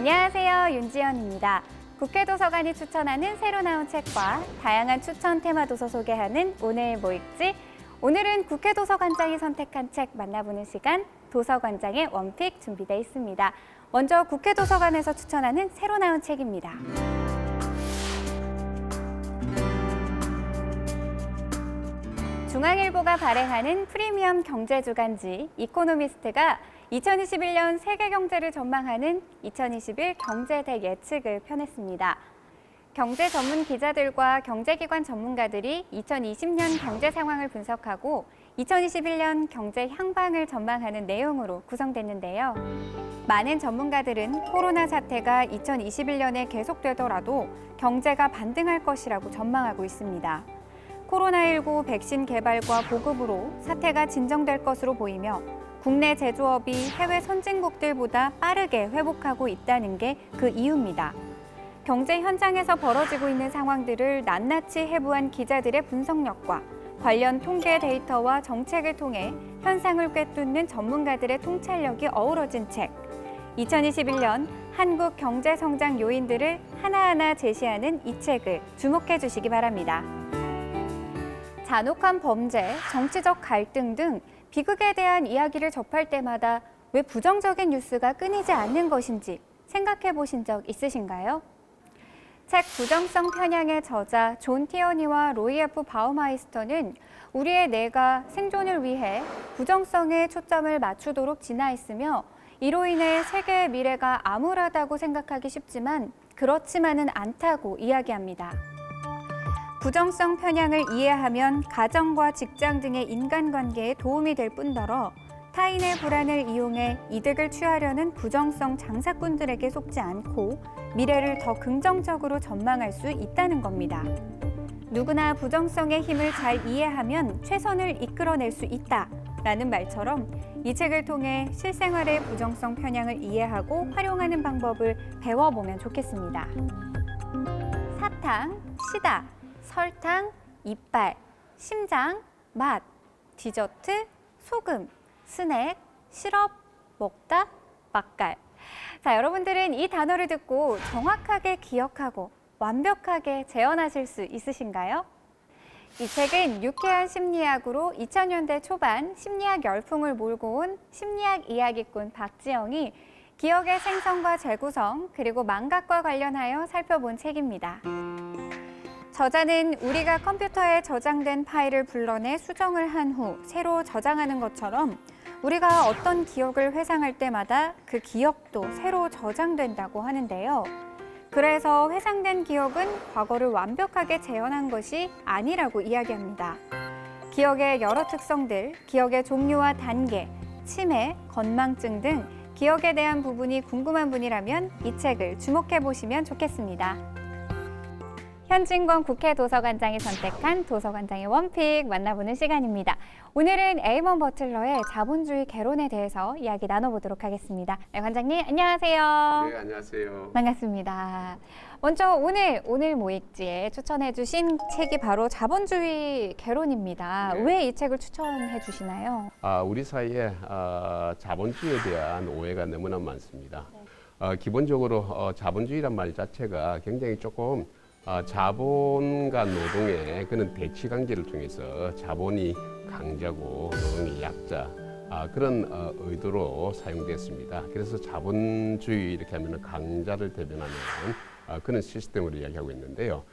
안녕하세요. 윤지연입니다. 국회 도서관이 추천하는 새로 나온 책과 다양한 추천 테마 도서 소개하는 오늘 뭐 읽지? 오늘은 국회 도서관장이 선택한 책 만나보는 시간, 도서관장의 원픽 준비되어 있습니다. 먼저 국회 도서관에서 추천하는 새로 나온 책입니다. 중앙일보가 발행하는 프리미엄 경제주간지 이코노미스트가 2021년 세계 경제를 전망하는 2021 경제대 예측을 펴냈습니다. 경제 전문 기자들과 경제기관 전문가들이 2020년 경제 상황을 분석하고 2021년 경제 향방을 전망하는 내용으로 구성됐는데요. 많은 전문가들은 코로나 사태가 2021년에 계속되더라도 경제가 반등할 것이라고 전망하고 있습니다. 코로나19 백신 개발과 보급으로 사태가 진정될 것으로 보이며 국내 제조업이 해외 선진국들보다 빠르게 회복하고 있다는 게 그 이유입니다. 경제 현장에서 벌어지고 있는 상황들을 낱낱이 해부한 기자들의 분석력과 관련 통계 데이터와 정책을 통해 현상을 꿰뚫는 전문가들의 통찰력이 어우러진 책. 2021년 한국 경제 성장 요인들을 하나하나 제시하는 이 책을 주목해 주시기 바랍니다. 잔혹한 범죄, 정치적 갈등 등 비극에 대한 이야기를 접할 때마다 왜 부정적인 뉴스가 끊이지 않는 것인지 생각해 보신 적 있으신가요? 책 부정성 편향의 저자 존 티어니와 로이 F 바우마이스터는 우리의 뇌가 생존을 위해 부정성에 초점을 맞추도록 진화했으며 이로 인해 세계의 미래가 암울하다고 생각하기 쉽지만 그렇지만은 않다고 이야기합니다. 부정성 편향을 이해하면 가정과 직장 등의 인간관계에 도움이 될 뿐더러 타인의 불안을 이용해 이득을 취하려는 부정성 장사꾼들에게 속지 않고 미래를 더 긍정적으로 전망할 수 있다는 겁니다. 누구나 부정성의 힘을 잘 이해하면 최선을 이끌어낼 수 있다라는 말처럼 이 책을 통해 실생활의 부정성 편향을 이해하고 활용하는 방법을 배워보면 좋겠습니다. 사탕, 시다, 설탕, 이빨, 심장, 맛, 디저트, 소금, 스낵, 시럽, 먹다, 맛깔. 자, 여러분들은 이 단어를 듣고 정확하게 기억하고 완벽하게 재현하실 수 있으신가요? 이 책은 유쾌한 심리학으로 2000년대 초반 심리학 열풍을 몰고 온 심리학 이야기꾼 박지영이 기억의 생성과 재구성, 그리고 망각과 관련하여 살펴본 책입니다. 저자는 우리가 컴퓨터에 저장된 파일을 불러내 수정을 한 후 새로 저장하는 것처럼 우리가 어떤 기억을 회상할 때마다 그 기억도 새로 저장된다고 하는데요. 그래서 회상된 기억은 과거를 완벽하게 재현한 것이 아니라고 이야기합니다. 기억의 여러 특성들, 기억의 종류와 단계, 치매, 건망증 등 기억에 대한 부분이 궁금한 분이라면 이 책을 주목해 보시면 좋겠습니다. 현진권 국회 도서관장이 선택한 도서관장의 원픽 만나보는 시간입니다. 오늘은 에이먼 버틀러의 자본주의 개론에 대해서 이야기 나눠보도록 하겠습니다. 네, 관장님 안녕하세요. 네, 안녕하세요. 반갑습니다. 먼저 오늘 뭐 읽지에 추천해 주신 책이 바로 자본주의 개론입니다. 네. 왜 이 책을 추천해 주시나요? 우리 사이에 자본주의에 대한 오해가 너무나 많습니다. 기본적으로 자본주의란 말 자체가 굉장히 조금 자본과 노동의 그런 대치 관계를 통해서 자본이 강자고 노동이 약자 그런 의도로 사용됐습니다. 그래서 자본주의 이렇게 하면 강자를 대변하는 그런 시스템으로 이야기하고 있는데요.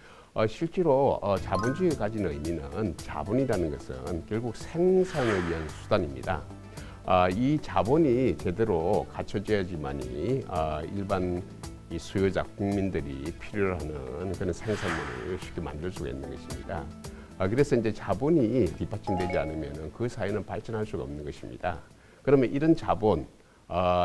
실제로 자본주의가 가진 의미는 자본이라는 것은 결국 생산을 위한 수단입니다. 이 자본이 제대로 갖춰져야지만이 일반 이 수요자 국민들이 필요로 하는 그런 생산물을 쉽게 만들 수가 있는 것입니다. 그래서 이제 자본이 뒷받침되지 않으면 그 사회는 발전할 수가 없는 것입니다. 그러면 이런 자본,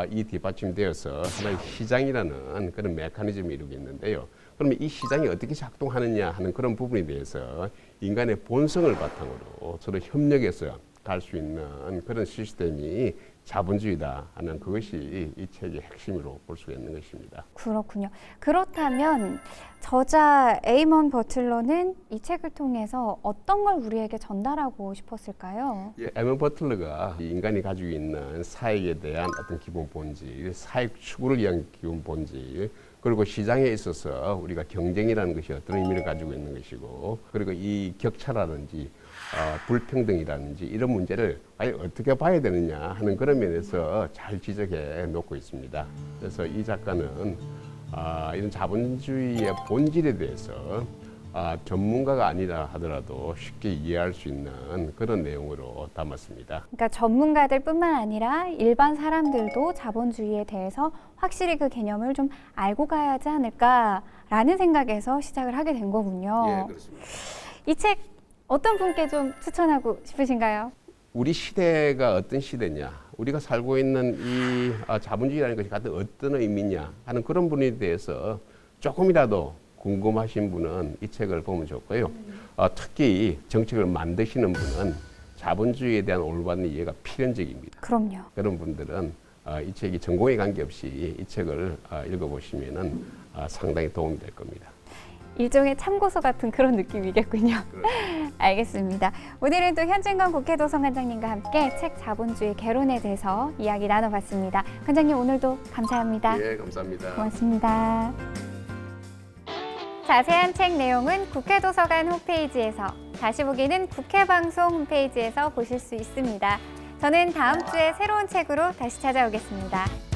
이 뒷받침되어서 하나의 시장이라는 그런 메커니즘이 이루고 있는데요. 그러면 이 시장이 어떻게 작동하느냐 하는 그런 부분에 대해서 인간의 본성을 바탕으로 서로 협력해서 갈 수 있는 그런 시스템이 자본주의다 하는 그것이 이 책의 핵심으로 볼 수가 있는 것입니다. 그렇군요. 그렇다면 저자 에이먼 버틀러는 이 책을 통해서 어떤 걸 우리에게 전달하고 싶었을까요? 에먼 버틀러가 인간이 가지고 있는 사익에 대한 어떤 기본 본질, 사익 추구를 위한 기본 본질, 그리고 시장에 있어서 우리가 경쟁이라는 것이 어떤 의미를 가지고 있는 것이고, 그리고 이 격차라든지 불평등이라든지 이런 문제를 과연 어떻게 봐야 되느냐 하는 그런 면에서 잘 지적해 놓고 있습니다. 그래서 이 작가는 이런 자본주의의 본질에 대해서 전문가가 아니라 하더라도 쉽게 이해할 수 있는 그런 내용으로 담았습니다. 그러니까 전문가들뿐만 아니라 일반 사람들도 자본주의에 대해서 확실히 그 개념을 좀 알고 가야 하지 않을까라는 생각에서 시작을 하게 된 거군요. 예, 그렇습니다. 이 책 어떤 분께 좀 추천하고 싶으신가요? 우리 시대가 어떤 시대냐, 우리가 살고 있는 이 자본주의라는 것이 가진 어떤 의미냐 하는 그런 분에 대해서 조금이라도 궁금하신 분은 이 책을 보면 좋고요. 특히 정책을 만드시는 분은 자본주의에 대한 올바른 이해가 필연적입니다. 그럼요. 그런 분들은 이 책이 전공에 관계없이 이 책을 읽어보시면 상당히 도움이 될 겁니다. 일종의 참고서 같은 그런 느낌이겠군요. 알겠습니다. 오늘은 또 현진건 국회도서관장님과 함께 책 자본주의 개론에 대해서 이야기 나눠봤습니다. 관장님 오늘도 감사합니다. 예, 감사합니다. 고맙습니다. 자세한 책 내용은 국회도서관 홈페이지에서, 다시 보기는 국회방송 홈페이지에서 보실 수 있습니다. 저는 다음 주에 새로운 책으로 다시 찾아오겠습니다.